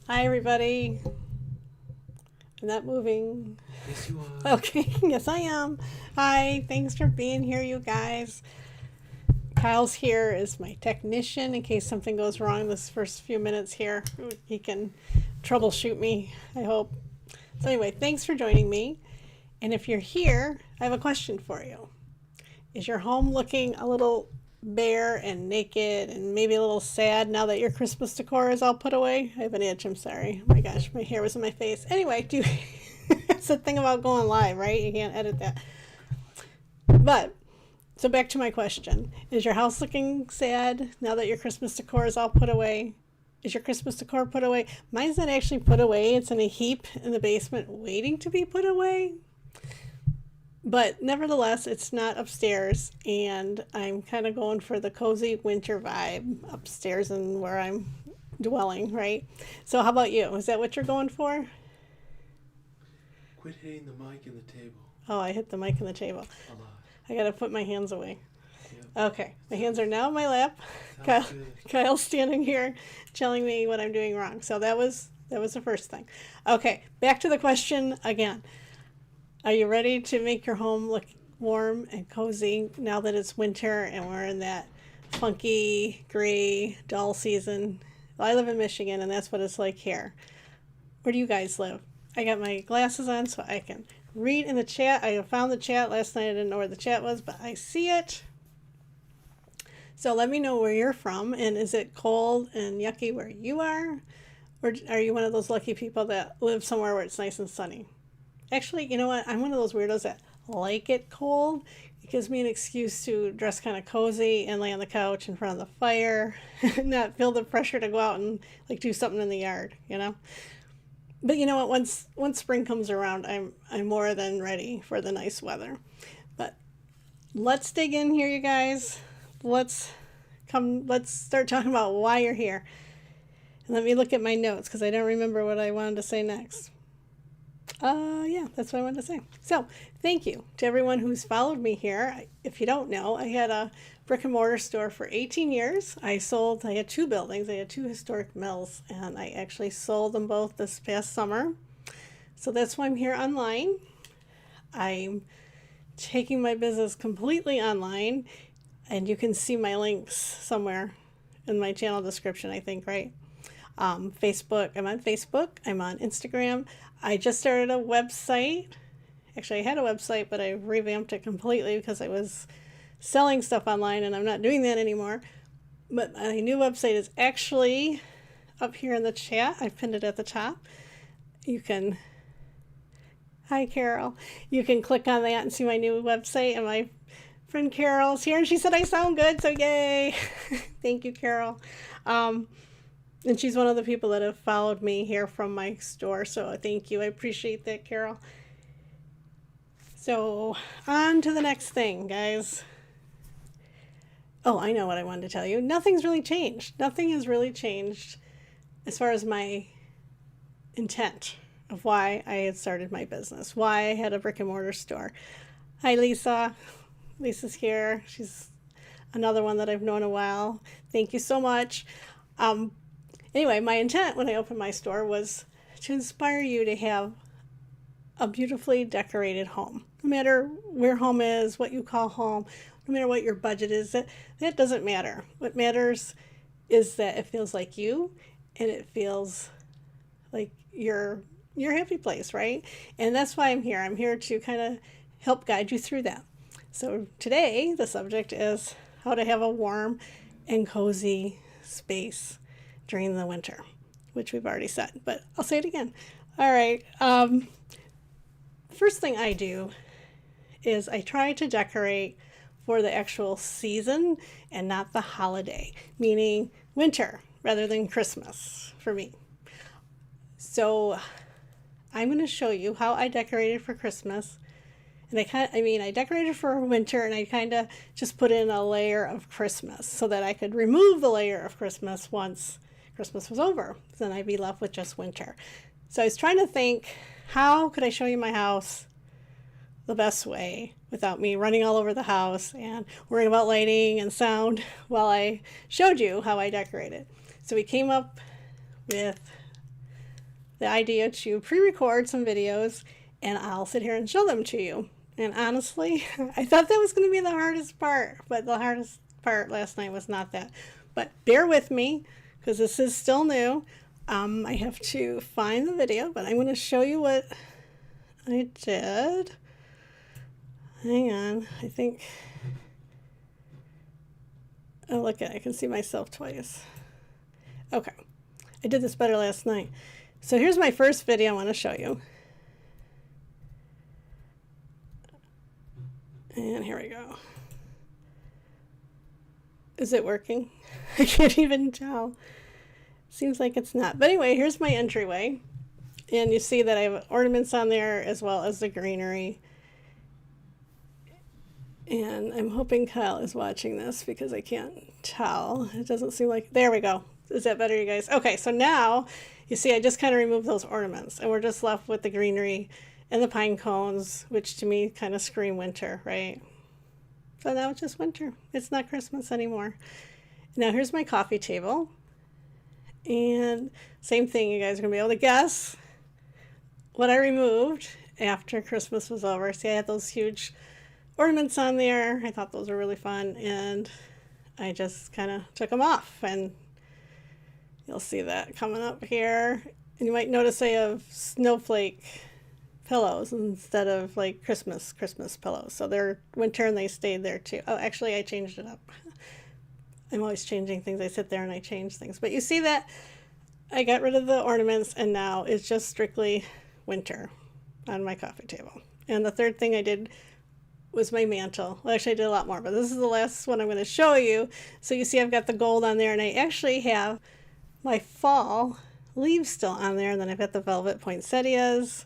Hi, everybody. I'm not moving. Yes, you are. Okay, yes, I am. Hi, thanks for being here, you guys. Kyle's here as my technician in case something goes wrong this first few minutes here. He can troubleshoot me, I hope. So, anyway, thanks for joining me. And if you're here, I have a question for you. Is your home looking a little bare and naked and maybe a little sad now that your Christmas decor is all put away? I have an itch, I'm sorry. Oh my gosh, my hair was in my face. Anyway, it's the thing about going live, right? You can't edit that. But, so back to my question. Is your house looking sad now that your Christmas decor is all put away? Is your Christmas decor put away? Mine's not actually put away. It's in a heap in the basement waiting to be put away. But nevertheless, it's not upstairs, and I'm kind of going for the cozy winter vibe upstairs and where I'm dwelling, right? So, how about you? Is that what you're going for? Quit hitting the mic and the table Oh, I hit the mic on the table. a lot. I gotta put my hands away. Yep. Okay, my hands are now in my lap. Sounds good. Kyle's standing here telling me what I'm doing wrong. So that was the first thing. Okay, back to the question again. Are you ready to make your home look warm and cozy now that it's winter and we're in that funky, gray, dull season? Well, I live in Michigan and that's what it's like here. Where do you guys live? I got my glasses on so I can read in the chat. I found the chat last night. I didn't know where the chat was, but I see it. So let me know where you're from, and is it cold and yucky where you are? Or are you one of those lucky people that live somewhere where it's nice and sunny? Actually, you know what? I'm one of those weirdos that like it cold. It gives me an excuse to dress kind of cozy and lay on the couch in front of the fire, and not feel the pressure to go out and like do something in the yard, you know? But you know what? Once spring comes around, I'm more than ready for the nice weather. But let's dig in here, you guys. Let's start talking about why you're here. And let me look at my notes because I don't remember what I wanted to say next. Yeah, that's what I wanted to say. So, thank you to everyone who's followed me here. If you don't know, I had a brick and mortar store for 18 years. I had two buildings, I had two historic mills, and I actually sold them both this past summer. So that's why I'm here online. I'm taking my business completely online, and you can see my links somewhere in my channel description, I think, right? Facebook, I'm on Facebook, I'm on Instagram. I just started a website. Actually, I had a website, but I revamped it completely because I was selling stuff online and I'm not doing that anymore. But my new website is actually up here in the chat. I pinned it at the top. You can, hi Carol, you can click on that and see my new website. And my friend Carol's here and she said I sound good, so yay. Thank you, Carol. And she's one of the people that have followed me here from my store, so thank you. I appreciate that, Carol. So, on to the next thing, guys. Oh, I know what I wanted to tell you. Nothing's really changed. Nothing has really changed as far as my intent of why I had started my business, why I had a brick and mortar store. Hi, Lisa. Lisa's here. She's another one that I've known a while. Thank you so much. Anyway, my intent when I opened my store was to inspire you to have a beautifully decorated home. No matter where home is, what you call home, no matter what your budget is, that doesn't matter. What matters is that it feels like you and it feels like your happy place, right? And that's why I'm here. I'm here to kind of help guide you through that. So today, the subject is how to have a warm and cozy space during the winter, which we've already said, but I'll say it again. All right. First thing I do is I try to decorate for the actual season and not the holiday, meaning winter rather than Christmas for me. So I'm going to show you how I decorated for Christmas. And I decorated for winter and I kind of just put in a layer of Christmas so that I could remove the layer of Christmas once Christmas was over. Then I'd be left with just winter. So I was trying to think, how could I show you my house the best way without me running all over the house and worrying about lighting and sound while I showed you how I decorated. So we came up with the idea to pre-record some videos and I'll sit here and show them to you. And honestly, I thought that was going to be the hardest part, but the hardest part last night was not that. But bear with me, because this is still new. I have to find the video, but I'm going to show you what I did. Hang on, I think... Oh, look at it. I can see myself twice. Okay. I did this better last night. So here's my first video I want to show you. And here we go. Is it working? I can't even tell. Seems like it's not. But anyway, here's my entryway. And you see that I have ornaments on there as well as the greenery. And I'm hoping Kyle is watching this because I can't tell. It doesn't seem like... There we go. Is that better, you guys? Okay, so now you see I just kind of removed those ornaments and we're just left with the greenery and the pine cones, which to me kind of scream winter, right? So now it's just winter. It's not Christmas anymore. Now here's my coffee table. And same thing, you guys are going to be able to guess what I removed after Christmas was over. See, I had those huge ornaments on there. I thought those were really fun, and I just kind of took them off, and you'll see that coming up here. And you might notice I have snowflake pillows instead of like Christmas pillows. So they're winter and they stayed there too. Oh, actually I changed it up. I'm always changing things. I sit there and I change things. But you see that I got rid of the ornaments and now it's just strictly winter on my coffee table. And the third thing I did was my mantle. Well, actually I did a lot more, but this is the last one I'm going to show you. So you see I've got the gold on there, and I actually have my fall leaves still on there, and then I've got the velvet poinsettias.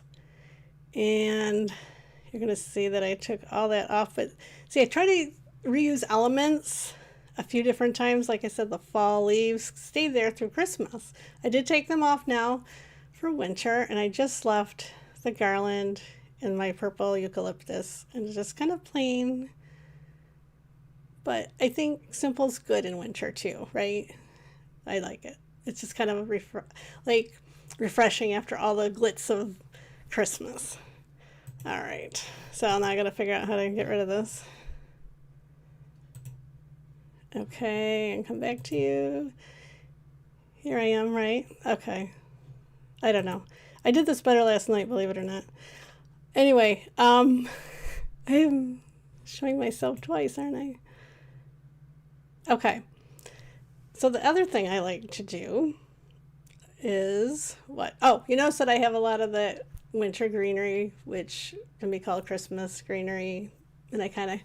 And you're going to see that I took all that off. But see, I try to reuse elements a few different times. Like I said, the fall leaves stayed there through Christmas. I did take them off now for winter, and I just left the garland and my purple eucalyptus, and it's just kind of plain. But I think simple's good in winter too, right? I like it. It's just kind of refreshing after all the glitz of Christmas. All right, so now I gotta figure out how to get rid of this. Okay, and come back to you. Here I am, right? Okay. I don't know. I did this better last night, believe it or not. Anyway, I'm showing myself twice, aren't I? Okay. So the other thing I like to do is what? Oh, you notice that I have a lot of the winter greenery, which can be called Christmas greenery, and I kind of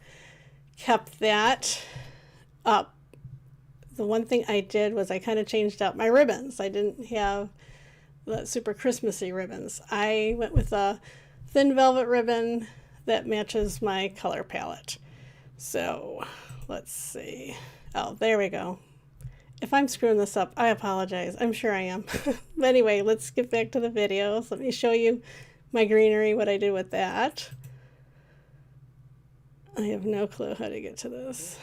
kept that up. The one thing I did was I kind of changed out my ribbons. I didn't have the super Christmassy ribbons. I went with a thin velvet ribbon that matches my color palette. So let's see. Oh, there we go. If I'm screwing this up, I apologize. I'm sure I am. But anyway, let's get back to the videos. Let me show you my greenery, what I did with that. I have no clue how to get to this.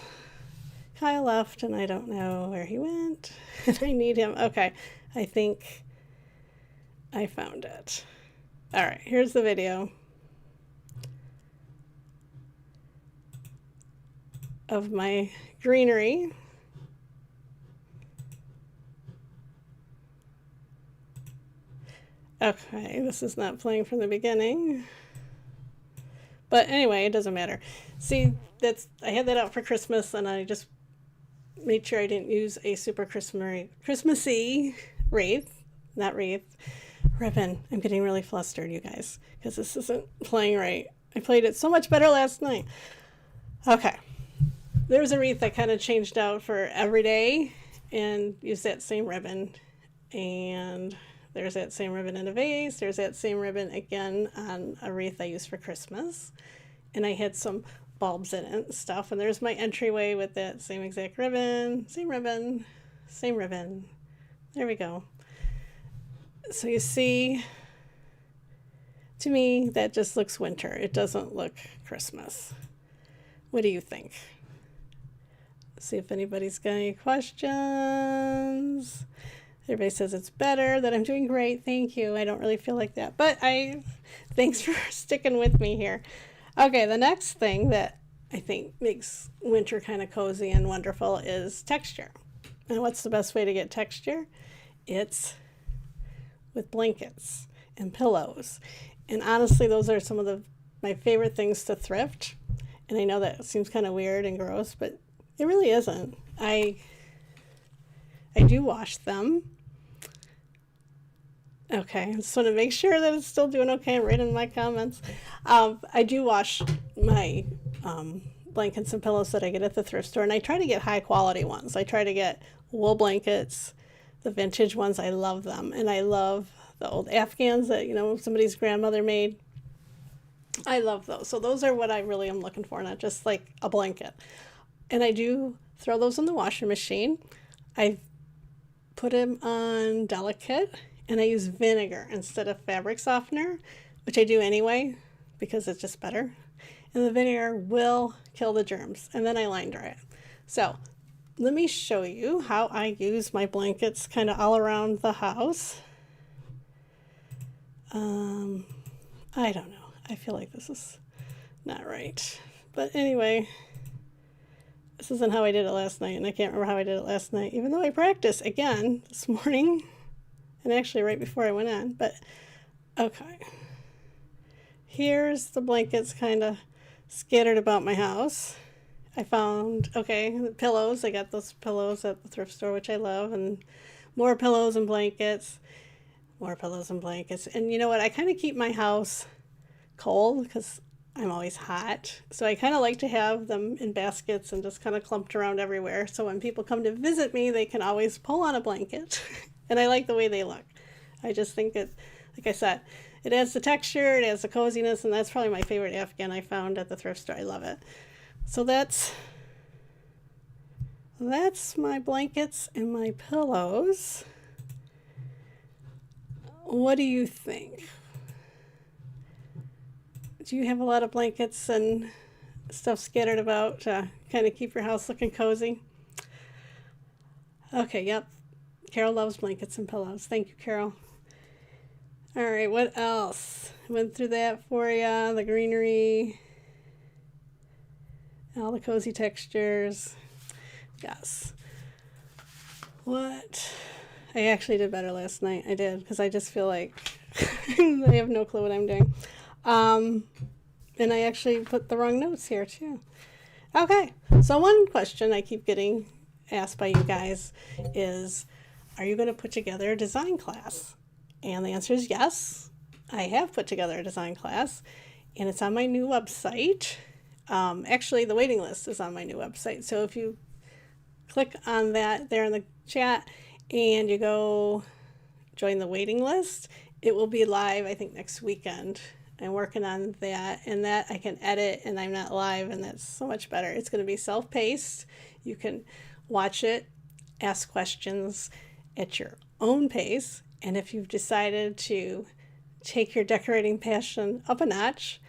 Kyle left and I don't know where he went. And I need him. Okay, I think I found it. All right, here's the video of my greenery. Okay, this is not playing from the beginning. But anyway, it doesn't matter. See, I had that out for Christmas, and I just made sure I didn't use a super Christmassy ribbon. I'm getting really flustered, you guys, because this isn't playing right. I played it so much better last night. Okay. There's a wreath I kind of changed out for every day and used that same ribbon. And there's that same ribbon in a vase. There's that same ribbon again on a wreath I used for Christmas. And I had some bulbs in it and stuff. And there's my entryway with that same exact ribbon. Same ribbon. Same ribbon. There we go. So you see, to me, that just looks winter. It doesn't look Christmas. What do you think? See if anybody's got any questions. Everybody says it's better, that I'm doing great. Thank you. I don't really feel like that. But thanks for sticking with me here. Okay, the next thing that I think makes winter kind of cozy and wonderful is texture. And what's the best way to get texture? It's with blankets and pillows. And honestly, those are some of my favorite things to thrift. And I know that seems kind of weird and gross, but it really isn't. I do wash them. Okay, I just want to make sure that it's still doing okay. I'm reading my comments. I do wash my blankets and pillows that I get at the thrift store, and I try to get high quality ones. I try to get wool blankets, the vintage ones. I love them, and I love the old Afghans that somebody's grandmother made. I love those. So those are what I really am looking for, not just like a blanket. And I do throw those in the washing machine. I put them on delicate, and I use vinegar instead of fabric softener, which I do anyway because it's just better. And the vinegar will kill the germs, and then I line dry it. So let me show you how I use my blankets kind of all around the house. I don't know. I feel like this is not right. But anyway, this isn't how I did it last night, and I can't remember how I did it last night, even though I practiced again this morning, and actually right before I went on. But okay. Here's the blankets kind of scattered about my house. I found, the pillows. I got those pillows at the thrift store, which I love, and more pillows and blankets. More pillows and blankets. And you know what? I kind of keep my house cold because I'm always hot. So I kind of like to have them in baskets and just kind of clumped around everywhere. So when people come to visit me, they can always pull on a blanket. And I like the way they look. I just think it, like I said, it adds the texture, it adds the coziness, and that's probably my favorite Afghan I found at the thrift store. I love it. So that's my blankets and my pillows. What do you think? Do you have a lot of blankets and stuff scattered about to kind of keep your house looking cozy? Okay, yep. Carol loves blankets and pillows. Thank you, Carol. All right, what else? Went through that for you. The greenery, all the cozy textures. Yes. What? I actually did better last night. I did, because I just feel like I have no clue what I'm doing. And I actually put the wrong notes here, too. Okay, so one question I keep getting asked by you guys is, are you going to put together a design class? And the answer is yes. I have put together a design class, and it's on my new website. Actually, the waiting list is on my new website. So if you click on that there in the chat and you go join the waiting list, it will be live, I think, next weekend. I'm working on that, and that I can edit, and I'm not live, and that's so much better. It's going to be self-paced. You can watch it, ask questions at your own pace, and if you've decided to take your decorating passion up a notch,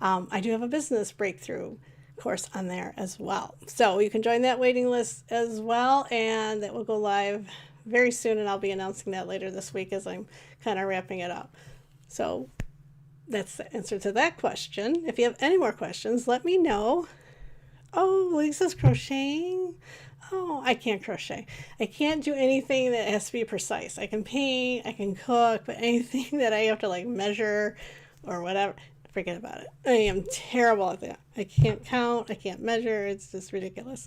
I do have a business breakthrough course on there as well. So you can join that waiting list as well, and that will go live very soon, and I'll be announcing that later this week as I'm kind of wrapping it up. So that's the answer to that question. If you have any more questions, let me know. Oh, Lisa's crocheting. Oh, I can't crochet. I can't do anything that has to be precise. I can paint, I can cook, but anything that I have to like measure or whatever, forget about it. I am terrible at that. I can't count, I can't measure. It's just ridiculous.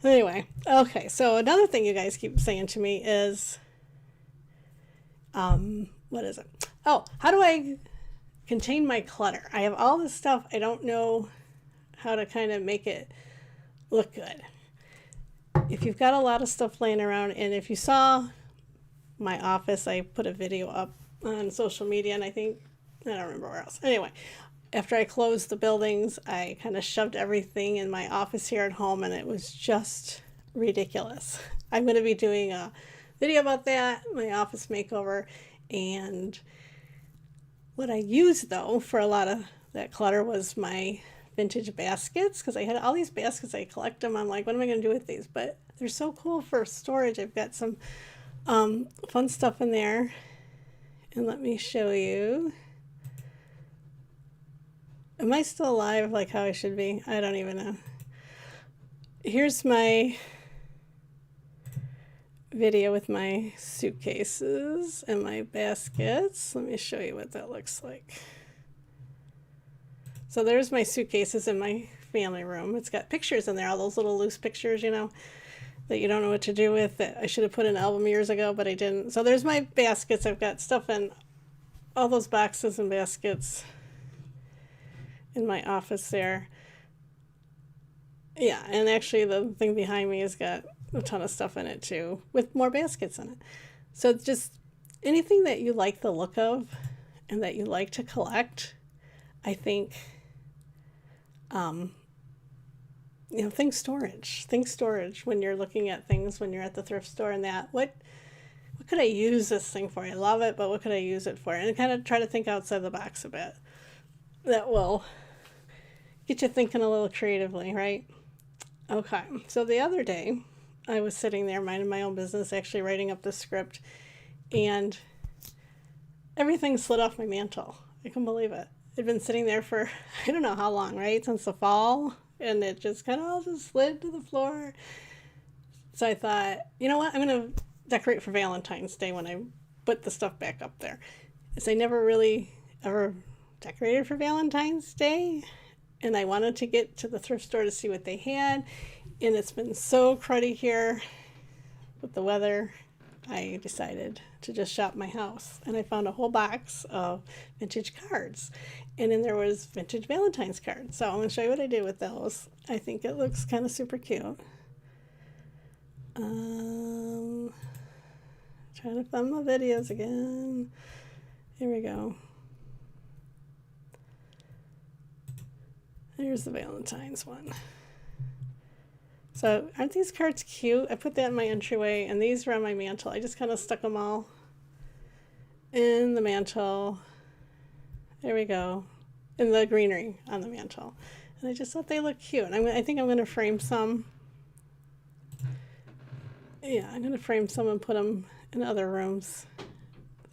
Anyway, okay, so another thing you guys keep saying to me is, what is it? Oh, how do I contain my clutter? I have all this stuff. I don't know how to kind of make it look good. If you've got a lot of stuff laying around, and if you saw my office, I put a video up on social media, and I don't remember where else. Anyway, after I closed the buildings, I kind of shoved everything in my office here at home, and it was just ridiculous. I'm going to be doing a video about that, my office makeover, and what I used, though, for a lot of that clutter was my vintage baskets, because I had all these baskets. I collect them. I'm like, what am I going to do with these? But they're so cool for storage. I've got some Fun stuff in there. And let me show you. Am I still alive like how I should be? I don't even know. Here's my video with my suitcases and my baskets. Let me show you what that looks like. So there's my suitcases in my family room. It's got pictures in there, all those little loose pictures, you know, that you don't know what to do with, that I should have put in an album years ago, but I didn't. So there's my baskets. I've got stuff in all those boxes and baskets in my office there. Yeah, and actually the thing behind me has got a ton of stuff in it too, with more baskets in it. So just anything that you like the look of and that you like to collect, I think, you know, think storage when you're looking at things, when you're at the thrift store and that. What could I use this thing for? I love it, but what could I use it for? And kind of try to think outside the box a bit. That will get you thinking a little creatively, right? Okay, so the other day, I was sitting there minding my own business, actually writing up the script, and everything slid off my mantle. I couldn't believe it. It'd been sitting there for I don't know how long, right? Since the fall, and it just kind of all just slid to the floor. So I thought, you know what? I'm going to decorate for Valentine's Day when I put the stuff back up there. As I never really ever decorated for Valentine's Day, and I wanted to get to the thrift store to see what they had, and it's been so cruddy here with the weather, I decided to just shop my house, and I found a whole box of vintage cards, and then there was vintage Valentine's cards. So I'm going to show you what I did with those. I think it looks kind of super cute. Trying to find my videos again. Here we go. Here's the Valentine's one. So aren't these cards cute? I put that in my entryway, and these were on my mantle. I just kind of stuck them all in the mantle. There we go. In the greenery on the mantle. And I just thought they looked cute. I think I'm going to frame some. Yeah, I'm going to frame some and put them in other rooms.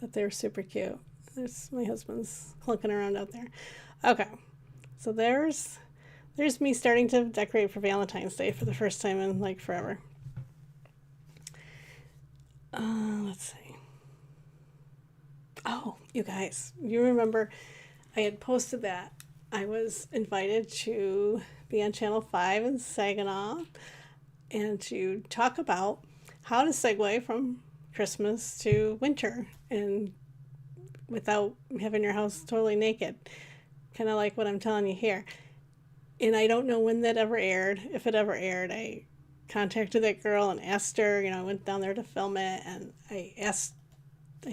That they're super cute. There's my husband's clunking around out there. Okay. So there's me starting to decorate for Valentine's Day for the first time in like forever. Let's see. Oh, you guys, you remember I had posted that I was invited to be on Channel 5 in Saginaw and to talk about how to segue from Christmas to winter and without having your house totally naked. Kind of like what I'm telling you here. And I don't know when that ever aired. If it ever aired, I contacted that girl and asked her, you know, I went down there to film it, and I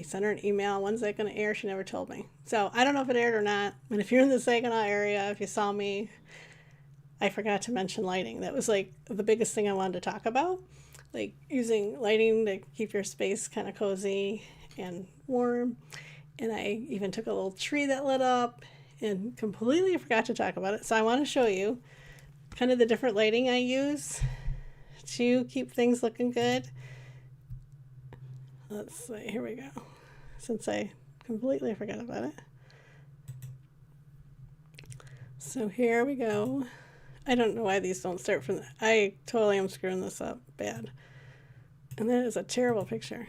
sent her an email, when's that going to air? She never told me. So I don't know if it aired or not. And if you're in the Saginaw area, if you saw me, I forgot to mention lighting. That was like the biggest thing I wanted to talk about. Like using lighting to keep your space kind of cozy and warm. And I even took a little tree that lit up and completely forgot to talk about it. So I want to show you kind of the different lighting I use to keep things looking good. Let's see, here we go. Since I completely forgot about it. So here we go. I don't know why these don't start from I totally am screwing this up bad. And that is a terrible picture.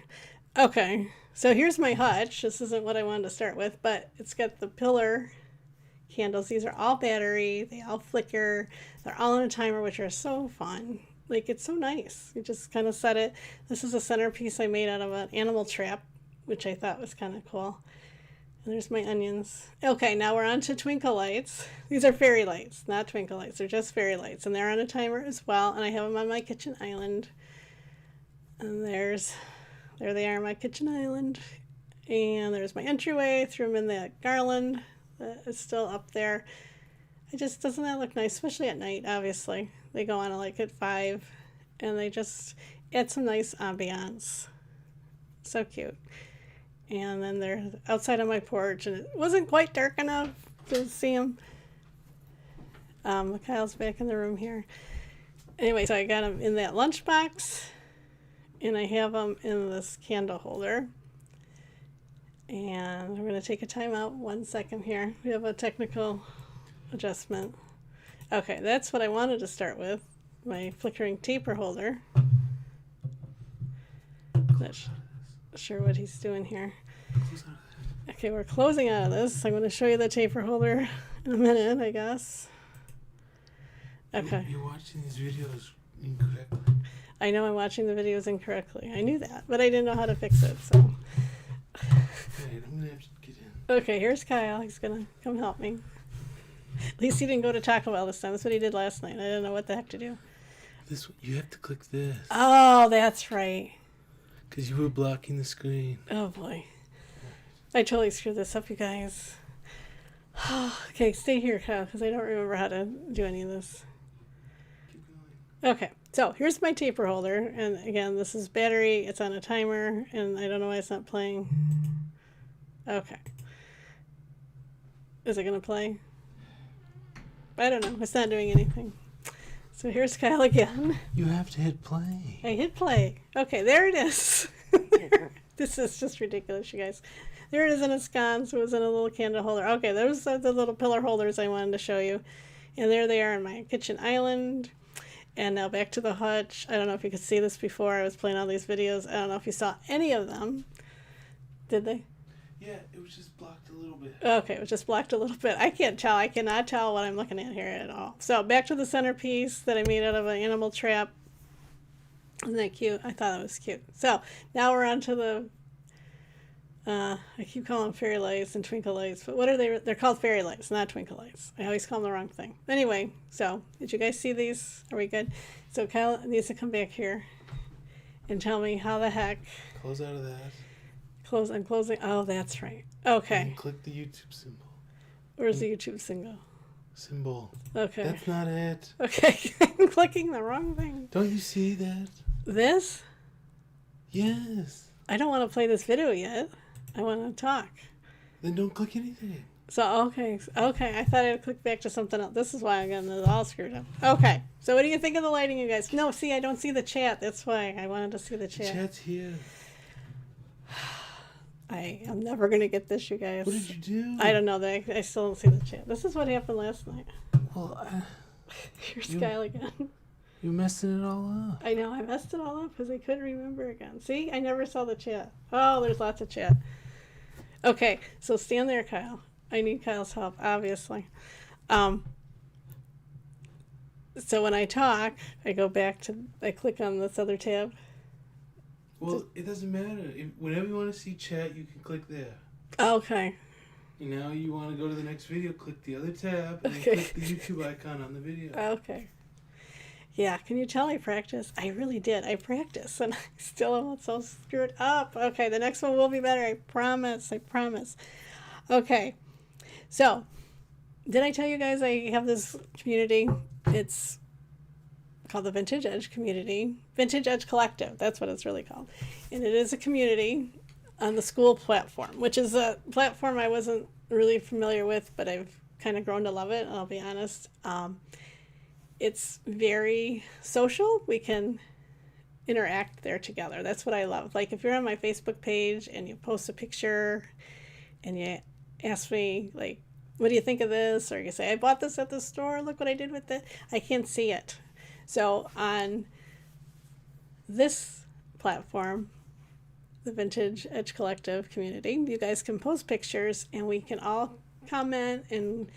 Okay, so here's my hutch. This isn't what I wanted to start with, but it's got the pillar candles. These are all battery. They all flicker. They're all on a timer, which are so fun. Like, it's so nice. You just kind of set it. This is a centerpiece I made out of an animal trap, which I thought was kind of cool. And there's my onions. Okay, now we're on to twinkle lights. These are fairy lights, not twinkle lights. They're just fairy lights, and they're on a timer as well. And I have them on my kitchen island. And there they are on my kitchen island. And there's my entryway. Threw them in that garland that is still up there. Doesn't that look nice, especially at night, obviously. They go on like at 5, and they just add some nice ambiance. So cute. And then they're outside on my porch, and it wasn't quite dark enough to see them. Mikhail's back in the room here. Anyway, so I got them in that lunchbox, and I have them in this candle holder. And I'm going to take a time out 1 second here. We have a technical adjustment. Okay, that's what I wanted to start with, my flickering taper holder. Not sure what he's doing here. Okay, we're closing out of this. I'm going to show you the taper holder in a minute, I guess. Okay. You're watching these videos incorrectly. I know I'm watching the videos incorrectly. I knew that, but I didn't know how to fix it, so. Right, I'm gonna have to get in. Okay, here's Kyle. He's gonna come help me. At least he didn't go to Taco Bell this time. That's what he did last night. I didn't know what the heck to do. This you have to click this. Oh, that's right. Because you were blocking the screen. Oh boy. I totally screwed this up, you guys. Okay, stay here, Kyle, because I don't remember how to do any of this. Keep going. Okay, so here's my taper holder. And again, this is battery. It's on a timer, and I don't know why it's not playing. Okay. Is it going to play? I don't know. It's not doing anything. So here's Kyle again. You have to hit play. I hit play. Okay, there it is. This is just ridiculous, you guys. There it is in its sconce. It was in a little candle holder. Okay, those are the little pillar holders I wanted to show you. And there they are on my kitchen island. And now back to the hutch. I don't know if you could see this before. I was playing all these videos. I don't know if you saw any of them. Did they? Yeah, it was just blocked a little bit. Okay, it was just blocked a little bit. I can't tell. I cannot tell what I'm looking at here at all. So back to the centerpiece that I made out of an animal trap. Isn't that cute? I thought it was cute. So now we're on to the, I keep calling them fairy lights and twinkle lights, but what are they? They're called fairy lights, not twinkle lights. I always call them the wrong thing. Anyway, so did you guys see these? Are we good? So Kyle needs to come back here and tell me how the heck. Close out of that. I'm closing. Oh, that's right. Okay. And click the YouTube symbol. Where's the YouTube Symbol. Okay. That's not it. Okay. I'm clicking the wrong thing. Don't you see that? This? Yes. I don't want to play this video yet. I want to talk. Then don't click anything. So, okay. I thought I'd click back to something else. This is why I'm getting it all screwed up. Okay. So what do you think of the lighting, you guys? No, see, I don't see the chat. That's why I wanted to see the chat. The chat's here. I am never going to get this, you guys. What did you do? I don't know. I still don't see the chat. This is what happened last night. Well, Here's Kyle again. you're messing it all up. I know. I messed it all up because I couldn't remember again. See? I never saw the chat. Oh, there's lots of chat. Okay. So stand there, Kyle. I need Kyle's help, obviously. So when I talk, I click on this other tab. Well, it doesn't matter. Whenever you want to see chat, you can click there. Okay. And now you want to go to the next video, click the other tab, and Okay. then click the YouTube icon on the video. Okay. Yeah, can you tell I practiced? I really did. I practiced, and I still am so screwed up. Okay, the next one will be better. I promise. I promise. Okay. So, did I tell you guys I have this community? It's called the Vintage Edge Community. Vintage Edge Collective. That's what it's really called. And it is a community on the school platform, which is a platform I wasn't really familiar with, but I've kind of grown to love it, I'll be honest. It's very social. We can interact there together. That's what I love. Like if you're on my Facebook page and you post a picture and you ask me, like, what do you think of this? Or you say, I bought this at the store. Look what I did with it. I can't see it. So on this platform, the Vintage Edge Collective community, you guys can post pictures and we can all comment and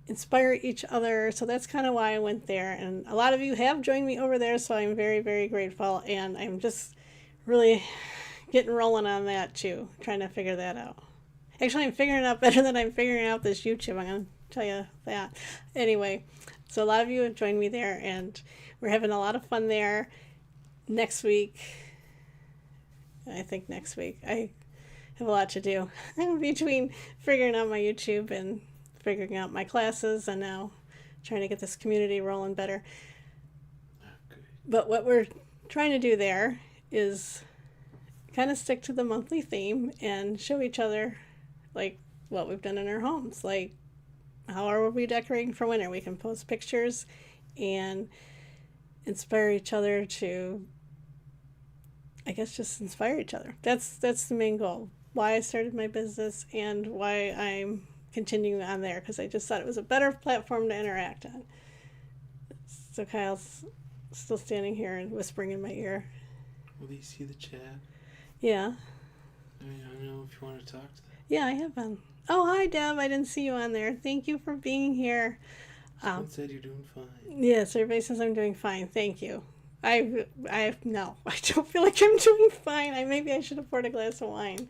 inspire each other. So that's kind of why I went there. And a lot of you have joined me over there, so I'm very, very grateful. And I'm just really getting rolling on that too, trying to figure that out. Actually, I'm figuring it out better than I'm figuring out this YouTube. I'm going to tell you that. Anyway, so a lot of you have joined me there, and we're having a lot of fun there. Next week, I have a lot to do between figuring out my YouTube and figuring out my classes, and now trying to get this community rolling better. Okay. But what we're trying to do there is kind of stick to the monthly theme and show each other like what we've done in our homes. Like, how are we decorating for winter? We can post pictures and inspire each other to I guess just inspire each other. That's the main goal. Why I started my business and why I'm continuing on there, because I just thought it was a better platform to interact on. So Kyle's still standing here and whispering in my ear. Well, do you see the chat? Yeah. I mean, I don't know if you want to talk to them. Yeah, I have been. Oh, hi, Deb. I didn't see you on there. Thank you for being here. Someone said you're doing fine. Yes, everybody says I'm doing fine. Thank you. No, I don't feel like I'm doing fine. Maybe I should have poured a glass of wine.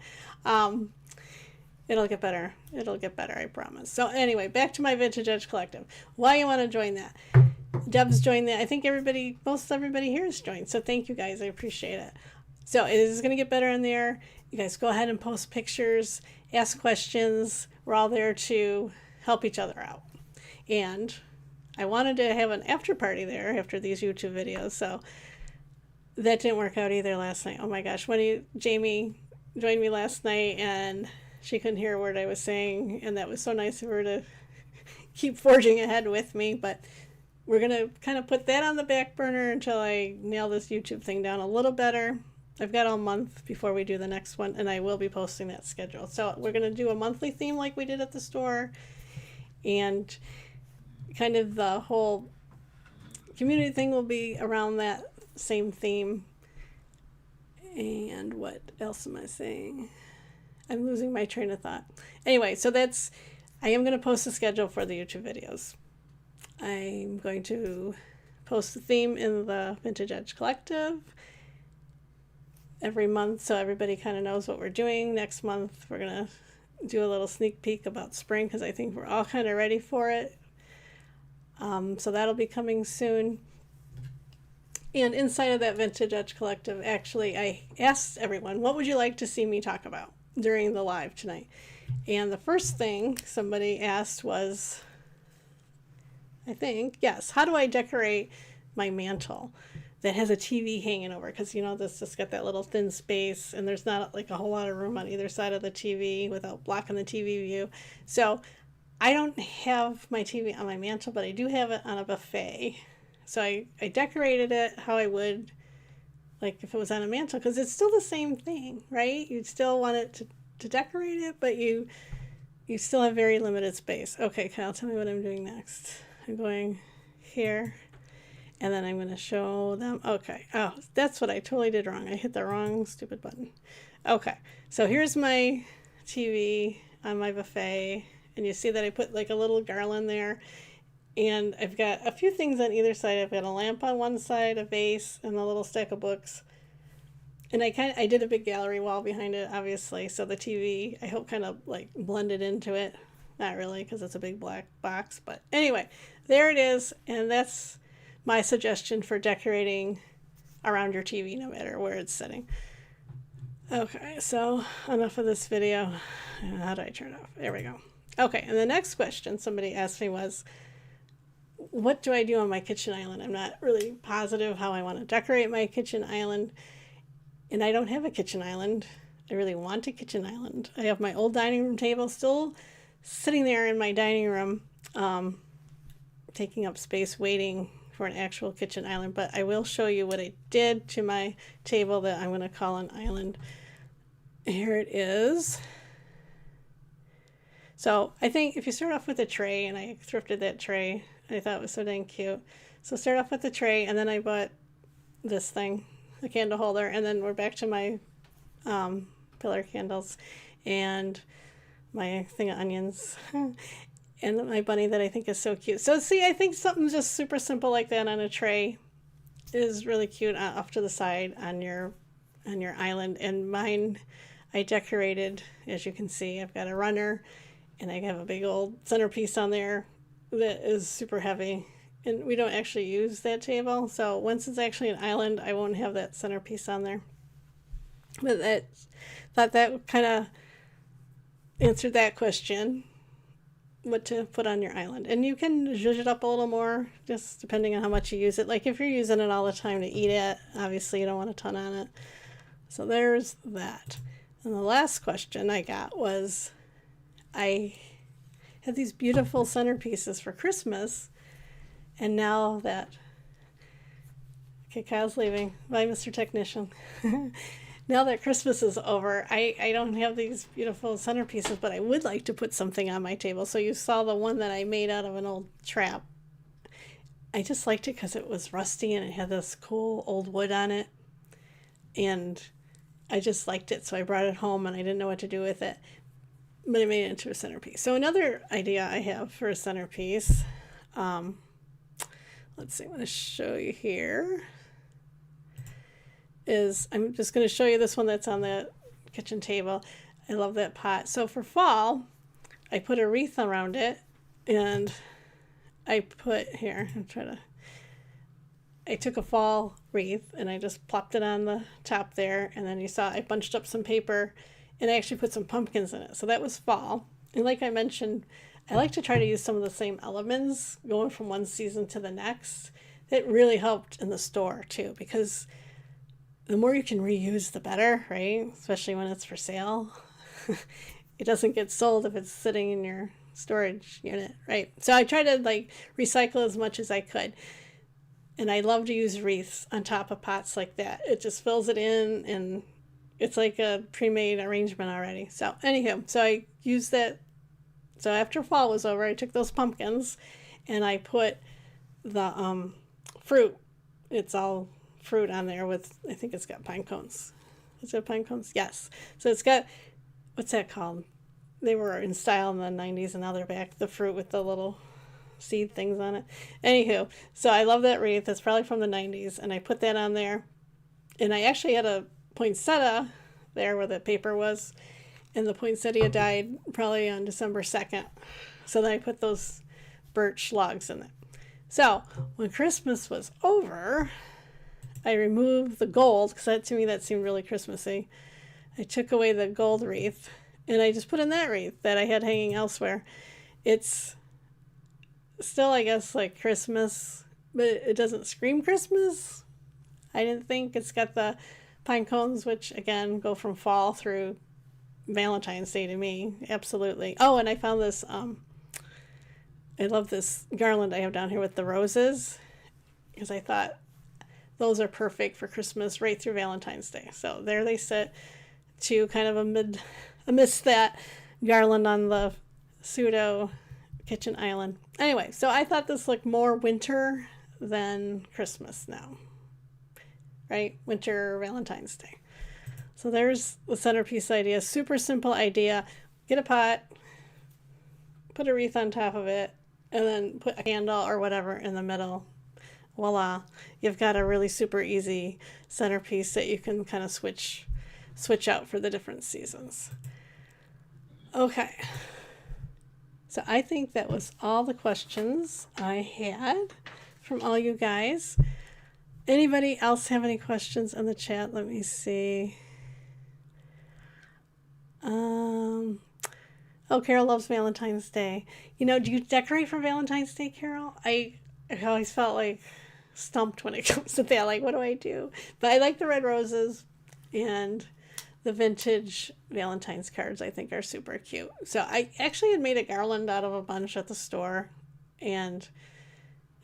It'll get better. It'll get better, I promise. So anyway, back to my Vintage Edge Collective. Why you want to join that? Deb's joined that. I think most everybody here has joined. So thank you guys. I appreciate it. So it is going to get better in there. You guys go ahead and post pictures, ask questions. We're all there to help each other out. And I wanted to have an after party there after these YouTube videos. So that didn't work out either last night. Oh my gosh. Jamie joined me last night and she couldn't hear a word I was saying. And that was so nice of her to keep forging ahead with me. But we're going to kind of put that on the back burner until I nail this YouTube thing down a little better. I've got all month before we do the next one, and I will be posting that schedule. So we're going to do a monthly theme like we did at the store, and kind of the whole community thing will be around that same theme. And what else am I saying? I'm losing my train of thought. Anyway, so I am going to post the schedule for the YouTube videos. I'm going to post the theme in the Vintage Edge Collective every month so everybody kind of knows what we're doing. Next month we're going to do a little sneak peek about spring because I think we're all kind of ready for it. So that'll be coming soon. And inside of that Vintage Edge Collective, actually, I asked everyone, what would you like to see me talk about during the live tonight? And the first thing somebody asked was, I think, yes, how do I decorate my mantle that has a TV hanging over? Because, this just got that little thin space, and there's not like a whole lot of room on either side of the TV without blocking the TV view. So I don't have my TV on my mantle, but I do have it on a buffet. So I decorated it how I would, like if it was on a mantle, because it's still the same thing, right? You'd still want it to decorate it, but you still have very limited space. Okay, Kyle, tell me what I'm doing next. I'm going here, and then I'm going to show them. Okay. Oh, that's what I totally did wrong. I hit the wrong stupid button. Okay. So here's my TV on my buffet, and you see that I put like a little garland there, and I've got a few things on either side. I've got a lamp on one side, a vase, and a little stack of books. And I did a big gallery wall behind it, obviously, so the TV, I hope, kind of like blended into it. Not really, because it's a big black box. But anyway, there it is. And that's my suggestion for decorating around your TV, no matter where it's sitting. Okay, so enough of this video. How do I turn it off? There we go. Okay, and the next question somebody asked me was, what do I do on my kitchen island? I'm not really positive how I want to decorate my kitchen island. And I don't have a kitchen island. I really want a kitchen island. I have my old dining room table still sitting there in my dining room, taking up space, waiting for an actual kitchen island. But I will show you what I did to my table that I'm going to call an island. Here it is. So I think if you start off with a tray, and I thrifted that tray, I thought it was so dang cute. So start off with the tray, and then I bought this thing, the candle holder, and then we're back to my pillar candles and my thing of onions and my bunny that I think is so cute. So see, I think something just super simple like that on a tray is really cute off to the side on your island. And mine, I decorated, as you can see, I've got a runner, and I have a big old centerpiece on there that is super heavy. And we don't actually use that table, so once it's actually an island, I won't have that centerpiece on there. But thought that kind of answered that question, what to put on your island. And you can zhuzh it up a little more, just depending on how much you use it. Like if you're using it all the time to eat it, obviously you don't want a ton on it. So there's that. And the last question I got was, I had these beautiful centerpieces for Christmas, and now that Okay, Kyle's leaving. Bye, Mr. Technician. Now that Christmas is over, I don't have these beautiful centerpieces, but I would like to put something on my table. So you saw the one that I made out of an old trap. I just liked it because it was rusty and it had this cool old wood on it. And I just liked it, so I brought it home and I didn't know what to do with it. But I made it into a centerpiece. So another idea I have for a centerpiece, let's see, I'm going to show you here, is I'm just going to show you this one that's on the kitchen table. I love that pot. So for fall, I put a wreath around it, and I put here, I took a fall wreath and I just plopped it on the top there, and then you saw I bunched up some paper and I actually put some pumpkins in it. So that was fall. And like I mentioned, I like to try to use some of the same elements going from one season to the next. It really helped in the store too, because the more you can reuse, the better, right? Especially when it's for sale. It doesn't get sold if it's sitting in your storage unit, right? So I try to like recycle as much as I could. And I love to use wreaths on top of pots like that. It just fills it in, and it's like a pre-made arrangement already. So anywho, so I used that. So after fall was over, I took those pumpkins and I put the fruit. It's all fruit on there with, I think it's got pine cones. Is it pine cones? Yes. So it's got, what's that called? They were in style in the 90s, and now they're back. The fruit with the little seed things on it. Anywho, so I love that wreath. It's probably from the 90s, and I put that on there. And I actually had a poinsettia there where the paper was, and the poinsettia died probably on December 2nd. So then I put those birch logs in it. So when Christmas was over, I removed the gold, because that, to me, that seemed really Christmassy. I took away the gold wreath, and I just put in that wreath that I had hanging elsewhere. It's still, I guess, like Christmas, but it doesn't scream Christmas. I didn't think. It's got the pine cones, which again go from fall through Valentine's Day to me. Absolutely. Oh, and I found this, I love this garland I have down here with the roses, because I thought those are perfect for Christmas right through Valentine's Day. So there they sit, to kind of amidst that garland on the pseudo kitchen island. Anyway, so I thought this looked more winter than Christmas now, right? Winter, Valentine's Day. So there's the centerpiece idea. Super simple idea. Get a pot, put a wreath on top of it, and then put a candle or whatever in the middle. Voila. You've got a really super easy centerpiece that you can kind of switch out for the different seasons. Okay. So I think that was all the questions I had from all you guys. Anybody else have any questions in the chat? Let me see. Oh, Carol loves Valentine's Day. You know, do you decorate for Valentine's Day, Carol? I always felt like stumped when it comes to that. Like, what do I do? But I like the red roses, and the vintage Valentine's cards I think are super cute. So I actually had made a garland out of a bunch at the store, and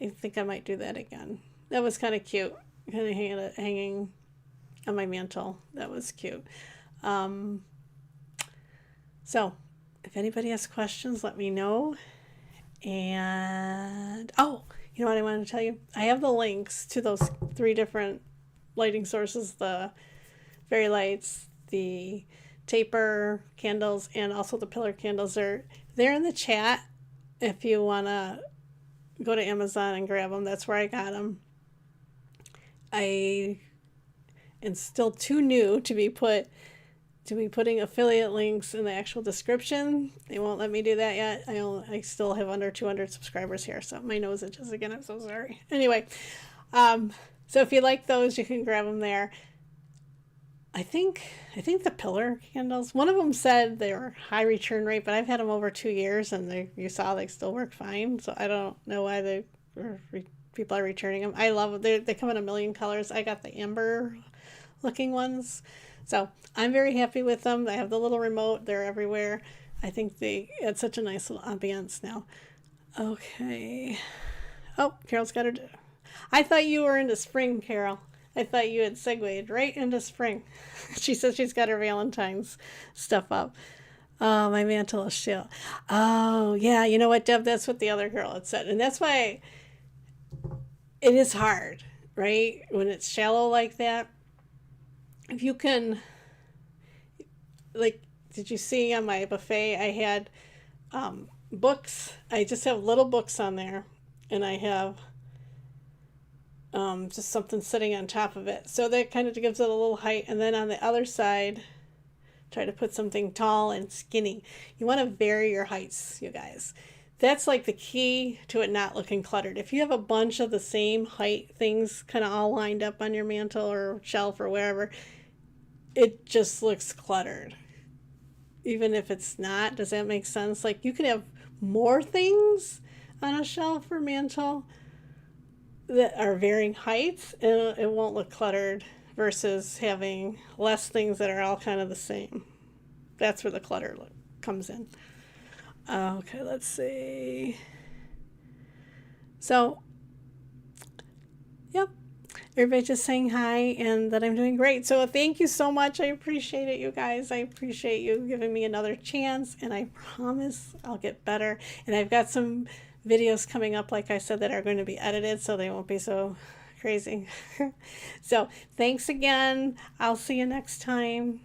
I think I might do that again. That was kind of cute. Kind of hanging on my mantle. That was cute. So if anybody has questions, let me know. And, oh, you know what I wanted to tell you? I have the links to those 3 different lighting sources, the fairy lights, the taper candles, and also the pillar candles. They're in the chat if you want to go to Amazon and grab them. That's where I got them. I am still too new to be putting affiliate links in the actual description. They won't let me do that yet. I still have under 200 subscribers here, so my nose itches again. I'm so sorry. Anyway, so if you like those, you can grab them there. I think the pillar candles, one of them said they were high return rate, but I've had them over 2 years, and you saw they still work fine. So I don't know why people are returning them. I love them. They come in a million colors. I got the amber looking ones. So I'm very happy with them. I have the little remote. They're everywhere. I think they add such a nice little ambiance now. Okay. Oh, Carol's got her. I thought you were into spring, Carol. I thought you had segued right into spring. She says she's got her Valentine's stuff up. Oh, my mantle is shell. Oh, yeah. You know what, Deb? That's what the other girl had said. And that's why it is hard, right? When it's shallow like that. If you can, like, did you see on my buffet? I had books. I just have little books on there. And I have just something sitting on top of it. So that kind of gives it a little height. And then on the other side, try to put something tall and skinny. You want to vary your heights, you guys. That's like the key to it not looking cluttered. If you have a bunch of the same height things kind of all lined up on your mantle or shelf or wherever, it just looks cluttered. Even if it's not, does that make sense? Like you can have more things on a shelf or mantle that are varying heights and it won't look cluttered versus having less things that are all kind of the same. That's where the clutter comes in. Okay, let's see. So, yep, everybody's just saying hi and that I'm doing great. So thank you so much. I appreciate it, you guys. I appreciate you giving me another chance, and I promise I'll get better. And I've got some videos coming up, like I said, that are going to be edited, so they won't be so crazy. So thanks again. I'll see you next time.